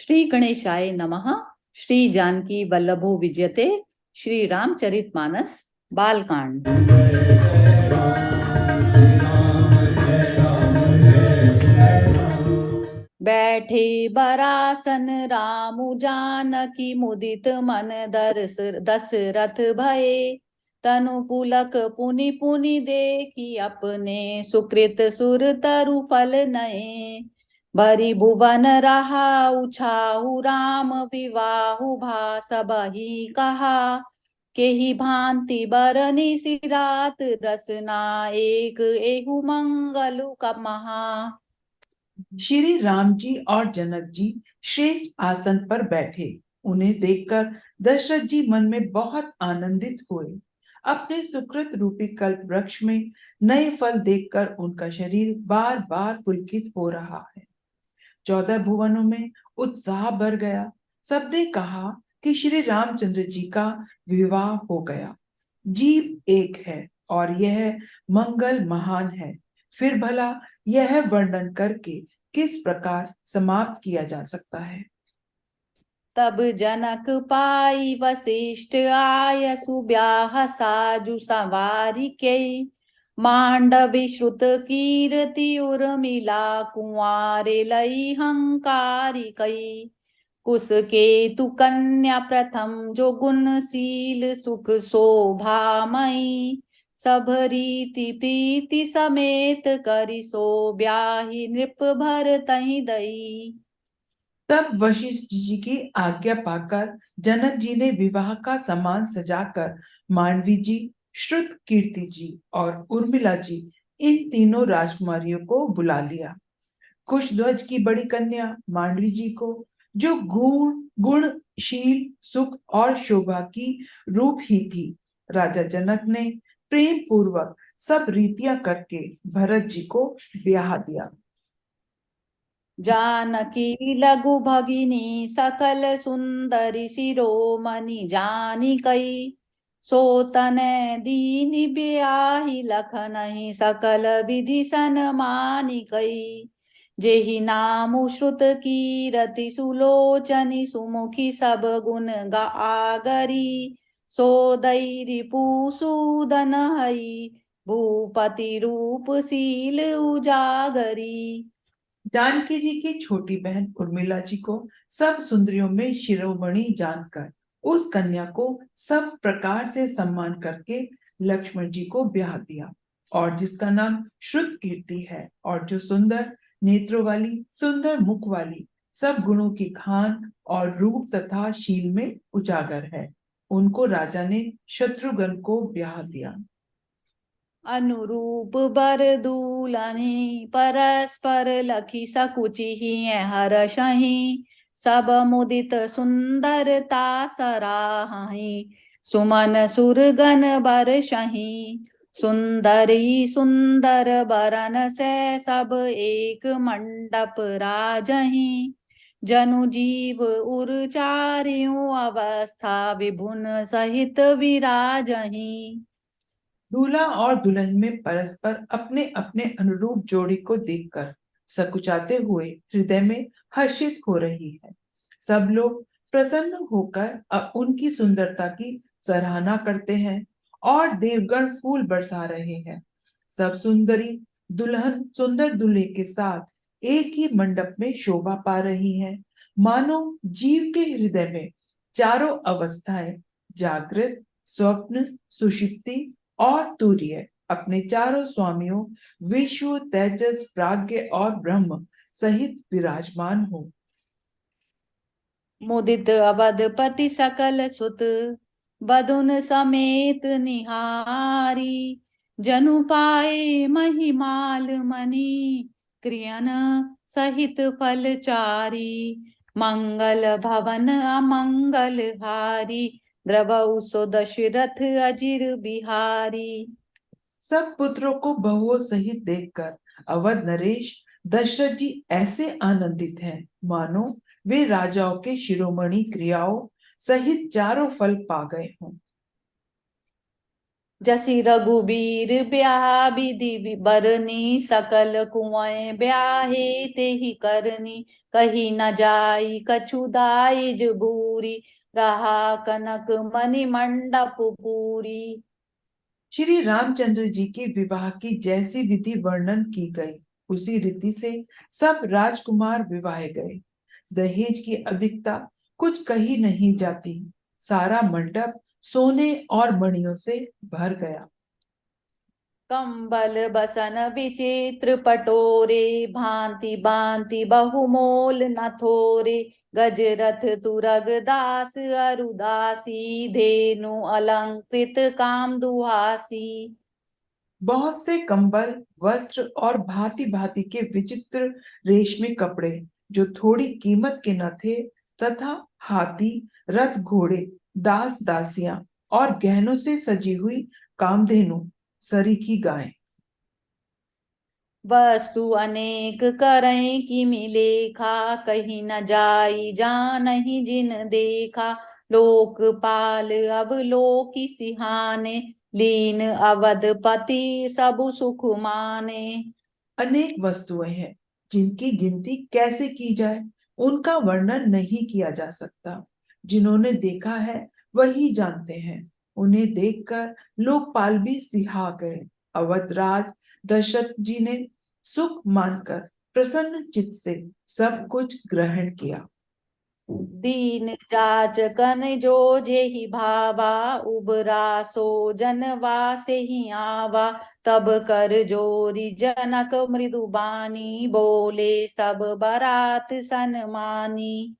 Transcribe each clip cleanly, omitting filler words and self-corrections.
श्री गणेशाय नमः। श्री जानकी वल्लभो विजयते। श्री रामचरितमानस बालकांड। बैठे बरासन रामु जानकी मुदित मन दशरथ भये। तनु पुलक पुनि पुनि देखी अपने सुकृत सुर तरु फल नये। भरी भुवन रहा उछाहु राम विवाहु भासबहि कहा। केहि भांति बरनी सिरात रसना एक एहु मंगलु कमहा। श्री राम जी और जनक जी श्रेष्ठ आसन पर बैठे। उन्हें देखकर दशरथ जी मन में बहुत आनंदित हुए। अपने सुकृत रूपी कल्प वृक्ष में नए फल देखकर उनका शरीर बार बार पुलकित हो रहा है। 14 भुवनों में उत्साह भर गया। सबने कहा कि श्री रामचंद्र जी का विवाह हो गया। जीव एक है और यह मंगल महान है। फिर भला यह वर्णन करके किस प्रकार समाप्त किया जा सकता है। तब जनक पाई वशिष्ठ आय सुब्याह साजु संवारी के। मांडवी श्रुत कीर्ति उर्मिला कुंवारे लई हंकारी कई। कुश केतु कन्या प्रथम जो गुणशील सुख शोभामयी। सब रीति प्रीति समेत करि सो ब्याहि नृप भर तहि दई। तब वशिष्ठ जी की आज्ञा पाकर जनक जी ने विवाह का सामान सजाकर मांडवी जी, श्रुत कीर्ति जी और उर्मिला जी इन तीनों राजकुमारियों को बुला लिया। कुशध्वज की बड़ी कन्या मांडवी जी को, जो गुणशील सुख और शोभा की रूप ही थी, राजा जनक ने प्रेम पूर्वक सब रीतियां करके भरत जी को ब्याह दिया। जानकी लघु भगिनी सकल सुंदरी शिरोमणि जानी कई। सोतन दीनि ब्याहि लखनहि सकल विधि सन्मानि कई। जेहि नामु श्रुत कीरति सुलोचनि सुमुखी सब गुण आगरी। सो दैरि पूसूदन हई भूपति रूप शील उजागरी। जानकी जी की छोटी बहन उर्मिला जी को सब सुंदरियों में शिरोमणि जानकर उस कन्या को सब प्रकार से सम्मान करके लक्ष्मण जी को ब्याह दिया, और जिसका नाम श्रुत कीर्ति है और जो सुंदर नेत्रों वाली, सुंदर मुख वाली, सब गुणों की खान और रूप तथा शील में उजागर है, उनको राजा ने शत्रुघ्न को ब्याह दिया। अनुरूप बर दूलनि परस्पर लखी सकुचि हर्षहि। सब मुदित सुंदरता सराहि सुमन सुरगन बरषहि। सुंदरी सुंदर बरन से सब एक मंडप राजहि। जनु जीव उर चारियों अवस्था विभुन सहित विराजहि। दूल्हा और दुल्हन में परस्पर अपने अपने अनुरूप जोड़ी को देखकर सकुचाते हुए हृदय में हर्षित हो रही है। सब लोग प्रसन्न होकर उनकी सुंदरता की सराहना करते हैं और देवगण फूल बरसा रहे हैं। सब सुंदरी दुल्हन सुंदर दूल्हे के साथ एक ही मंडप में शोभा पा रही हैं, मानो जीव के हृदय में चारों अवस्थाएं, जागृत, स्वप्न, सुषुप्ति और तूर्य, अपने चारों स्वामियों विश्व, तेजस, प्राज्ञ और ब्रह्म सहित विराजमान हो। मुदित अवधपति सकल सुत बधुन समेत निहारी। जनु पाए महिमाल मणि क्रियन सहित फलचारी। मंगल भवन अमंगल हारी द्रवौ सो दशरथ अजिर बिहारी। सब पुत्रों को बहुओं सहित देखकर अवध नरेश दशरथ जी ऐसे आनंदित हैं, मानो वे राजाओं के शिरोमणि क्रियाओं सहित चारों फल पा गए हों। जसी रघुबीर ब्याह विधि बरनी, सकल कुंवै ब्याहे तेहि करनी। कही न जाई कछु दाइज बूरी, रहा कनक मणि मंडप पूरी। श्री रामचंद्र जी के विवाह की जैसी विधि वर्णन की गई, उसी रीति से सब राजकुमार विवाहे गए। दहेज की अधिकता कुछ कही नहीं जाती। सारा मंडप सोने और मणियों से भर गया। कंबल बसन विचित्र पटोरे, भांति भांति बहुमोल न थोरे। गजरथ तुरग दास अरुदासी, धेनु अलंकृत काम दुहासी। बहुत से कंबल, वस्त्र और भांति भांति के विचित्र रेशमी कपड़े जो थोड़ी कीमत के न थे, तथा हाथी, रथ, घोड़े, दास दासियां और गहनों से सजी हुई कामधेनु, सरीखी गायें। वस्तु अनेक करई कि मिलेखा, कहीं न जाई जानहि जिन देखा। लोकपाल अब लोकी सिहाने, लीन अवधपति सबु सुख माने। अनेक वस्तुएं हैं जिनकी गिनती कैसे की जाए, उनका वर्णन नहीं किया जा सकता। जिन्होंने देखा है वही जानते हैं। उन्हें देखकर लोकपाल भी सिहा गए। अवधराज दशरथ जी ने सुख मानकर प्रसन्न चित्त से सब कुछ ग्रहण किया। दीन जाचकन जो जेहि भावा, उबरा सो जनवा से ही आवा। तब कर जोरी जनक मृदु बानी, बोले सब बारात सन्मानी।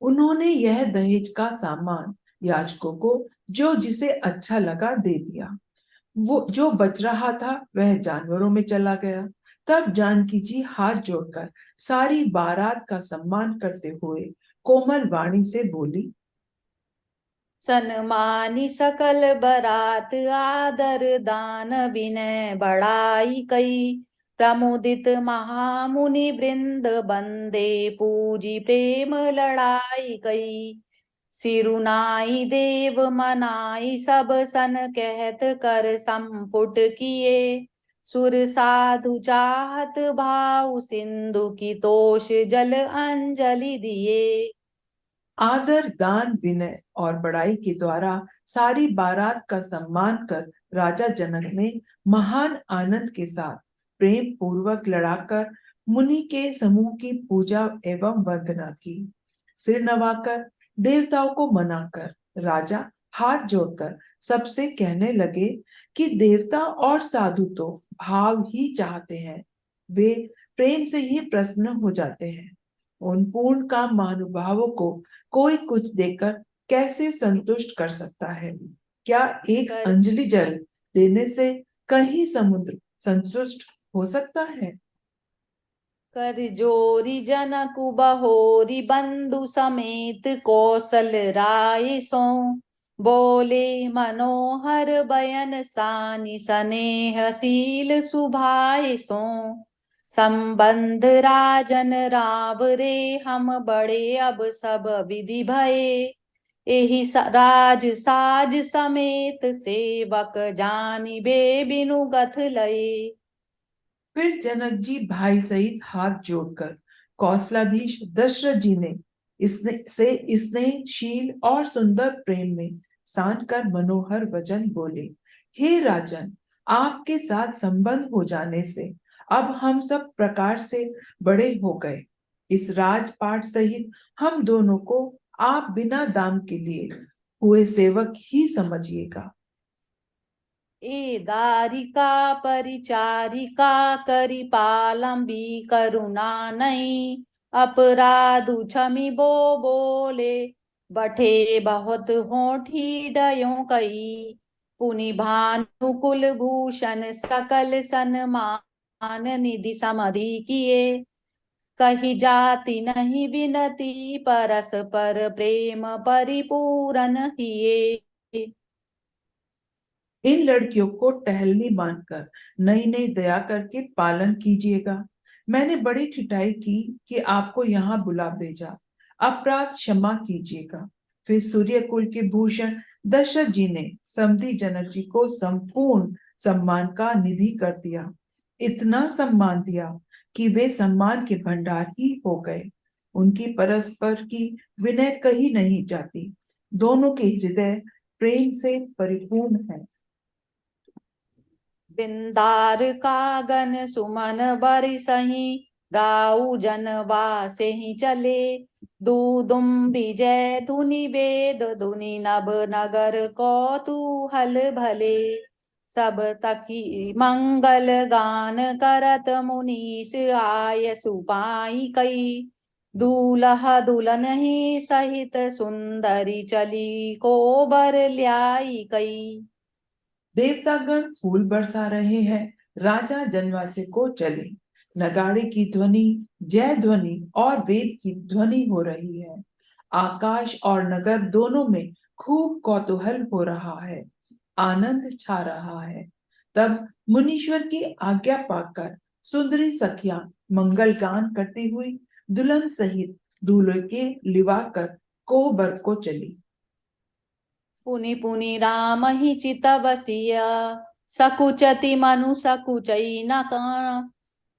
उन्होंने यह दहेज का सामान याचकों को जो जिसे अच्छा लगा दे दिया। वो जो बच रहा था वह जानवरों में चला गया। तब जानकी जी हाथ जोड़कर सारी बारात का सम्मान करते हुए कोमल वाणी से बोली, सन्मानी सकल बरात, आदर दान विनय बढ़ाई कई। प्रमुदित महामुनि वृंद बंदे, पूजी प्रेम लड़ाई कई। सिरुनाई देव मनाई सब सन, कहत कर संपुट किए। सुर साधु चाहत भाव, सिंधु की तोष जल अंजलि दिए। आदर, दान, विनय और बड़ाई के द्वारा सारी बारात का सम्मान कर राजा जनक ने महान आनंद के साथ प्रेम पूर्वक लड़ाकर मुनि के समूह की पूजा एवं वंदना की। सिर नवाकर, देवताओं को मनाकर राजा हाथ जोड़कर सबसे कहने लगे कि देवता और साधु तो भाव ही चाहते हैं। वे प्रेम से ही प्रसन्न हो जाते हैं। उन पूर्ण काम महानुभावों को कोई कुछ देकर कैसे संतुष्ट कर सकता है? क्या एक कर अंजलि जल देने से कहीं समुद्र संतुष्ट हो सकता है? कर जोरी जनक बहोरी, बंधु समेत कौशल राय सो। बोले मनोहर बयन सानि, स्नेहशील सुभाय सो। संबंध राजन राव रे, हम बड़े अब सब विधि भये। एहि राज साज समेत, सेवक जानी बे बिनु गथ लये। फिर जनक जी भाई सहित हाथ जोड़कर कौशलाधीश दशरथ जी ने स्नेहशील और सुंदर प्रेम में सान कर मनोहर वचन बोले, हे राजन, आपके साथ संबंध हो जाने से अब हम सब प्रकार से बड़े हो गए। इस राजपाट सहित हम दोनों को आप बिना दाम के लिए हुए सेवक ही समझिएगा। ए दारिका परिचारिका, करि पालंबी करुणा नहीं। अपराधु क्षमि बो बोले, बठे बहुत होठी डयों कई। पुनि भानु कुल भूषण, सकल सन्मान निधि समधि किए। कही जाति नहीं बिनती, परस्पर प्रेम परिपूरन हिए। इन लड़कियों को टहलनी मानकर नई नई दया करके पालन कीजिएगा। मैंने बड़ी ठिठाई की कि आपको यहाँ बुला भेजा। अपराध क्षमा कीजिएगा। फिर सूर्यकुल के भूषण दशरथ जी ने समधी जनक जी को संपूर्ण सम्मान का निधि कर दिया। इतना सम्मान दिया कि वे सम्मान के भंडार ही हो गए। उनकी परस्पर की विनय कही नहीं जाती। दोनों के हृदय प्रेम से परिपूर्ण है। बिंदार कागन सुमन बरसहि, राउ जनवासे ही चले। दूदुम विजय धुनि वेद धुनि नभ नगर कौतूहल भले। सब तकी मंगल गान करत मुनीस आय सुपाई कई। दूल्हा दुल्हन ही सहित सुंदरी चली को बर ल्याई कई। देवतागण फूल बरसा रहे हैं। राजा जनवासे को चले। नगाड़े की ध्वनि, जय ध्वनि और वेद की ध्वनि हो रही है। आकाश और नगर दोनों में खूब कौतूहल हो रहा है। आनंद छा रहा है। तब मुनीश्वर की आज्ञा पाकर सुंदरी सखियां मंगल गान करती हुई दुल्हन सहित दूल्हे के लिवाकर कोहबर को चली। पुनि पुनि राम ही चित बसिया, सकुचति मनु सकुचई न कान।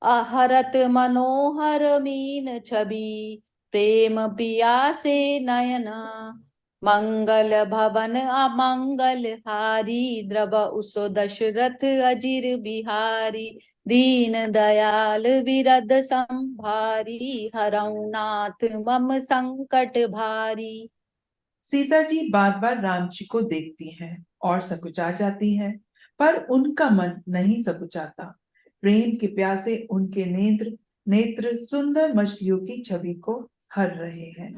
अहरत मनोहर मीन छवि, प्रेम पियासे नयना। मंगल भवन अमंगल हारी, द्रव उसो दशरथ अजिर बिहारी। दीन दयाल विरद संभारी, हरऊ नाथ मम संकट भारी। सीता जी बार बार राम जी को देखती हैं और सकुचा जाती हैं, पर उनका मन नहीं सकुचाता। प्रेम के प्यासे उनके नेत्र नेत्र सुंदर मछलियों की छवि को हर रहे हैं।